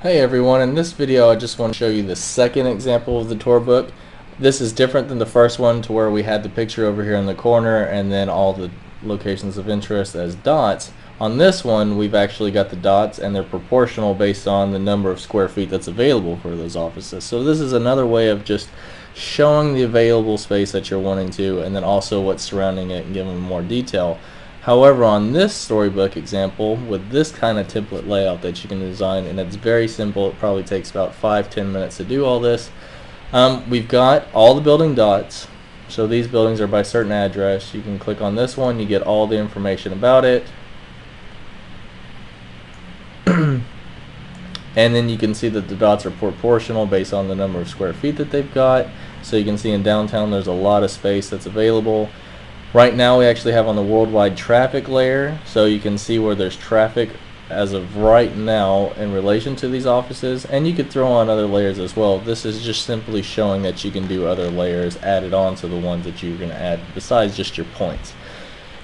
Hey everyone, in this video I just want to show you the second example of the tour book. This is different than the first one to where we had the picture over here in the corner and then all the locations of interest as dots. On this one we've actually got the dots and they're proportional based on the number of square feet that's available for those offices. So this is another way of just showing the available space that you're wanting to and then also what's surrounding it and giving more detail. However, on this storybook example, with this kind of template layout that you can design, and it's very simple, it probably takes about 5-10 minutes to do all this. We've got all the building dots, so these buildings are by certain address. You can click on this one, you get all the information about it. And then you can see that the dots are proportional based on the number of square feet that they've got. So you can see in downtown there's a lot of space that's available. Right now we actually have on the worldwide traffic layer, so you can see where there's traffic as of right now in relation to these offices, and you could throw on other layers as well. This is just simply showing that you can do other layers added on to the ones that you're going to add besides just your points.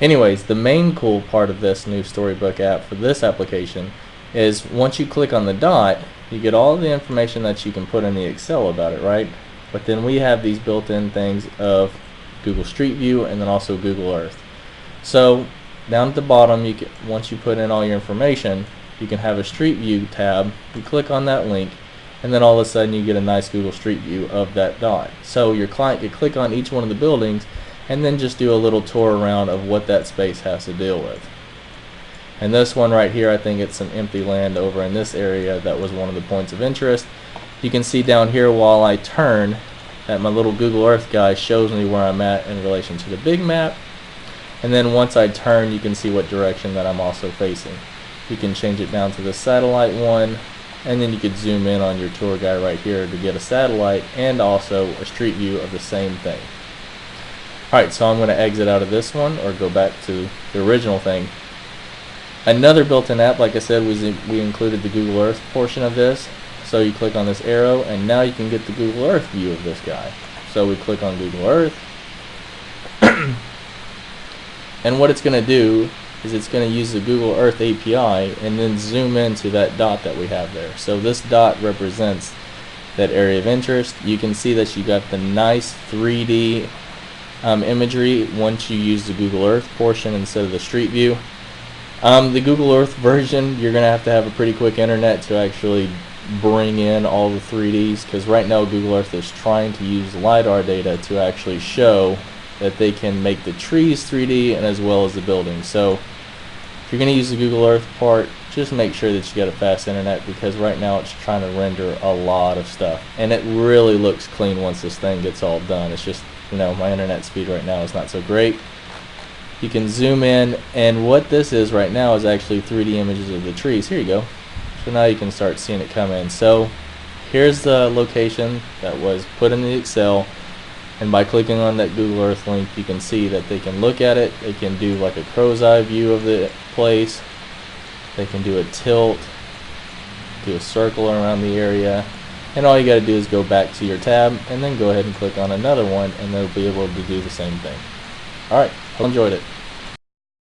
Anyways, the main cool part of this new Storybook app for this application is once you click on the dot, you get all the information that you can put in the Excel about it, right? But then we have these built-in things of Google Street View and then also Google Earth. So down at the bottom, once you put in all your information, you can have a Street View tab. You click on that link and then all of a sudden you get a nice Google Street View of that dot. So your client could click on each one of the buildings and then just do a little tour around of what that space has to deal with. And this one right here, I think it's some empty land over in this area that was one of the points of interest. You can see down here while I turn that my little Google Earth guy shows me where I'm at in relation to the big map, and then once I turn you can see what direction that I'm also facing. You can change it down to the satellite one, and then you could zoom in on your tour guide right here to get a satellite and also a street view of the same thing. Alright, so I'm going to exit out of this one or go back to the original thing. Another built-in app, like I said, we included the Google Earth portion of this. So you click on this arrow and now you can get the Google Earth view of this guy. So we click on Google Earth and what it's going to do is it's going to use the Google Earth API and then zoom into that dot that we have there. So this dot represents that area of interest. You can see that you got the nice 3D imagery once you use the Google Earth portion instead of the Street View. The Google Earth version, you're going to have a pretty quick internet to actually bring in all the 3Ds, because right now Google Earth is trying to use LiDAR data to actually show that they can make the trees 3D and as well as the buildings. So if you're going to use the Google Earth part, just make sure that you got a fast internet, because right now it's trying to render a lot of stuff and it really looks clean once this thing gets all done. It's just, you know, my internet speed right now is not so great. You can zoom in, and what this is right now is actually 3D images of the trees. Here you go. So now you can start seeing it come in. So here's the location that was put in the Excel, and by clicking on that Google Earth link you can see that they can look at it. They can do like a crow's eye view of the place. They can do a tilt, do a circle around the area, and all you got to do is go back to your tab and then go ahead and click on another one and they'll be able to do the same thing. Alright, hope you enjoyed it.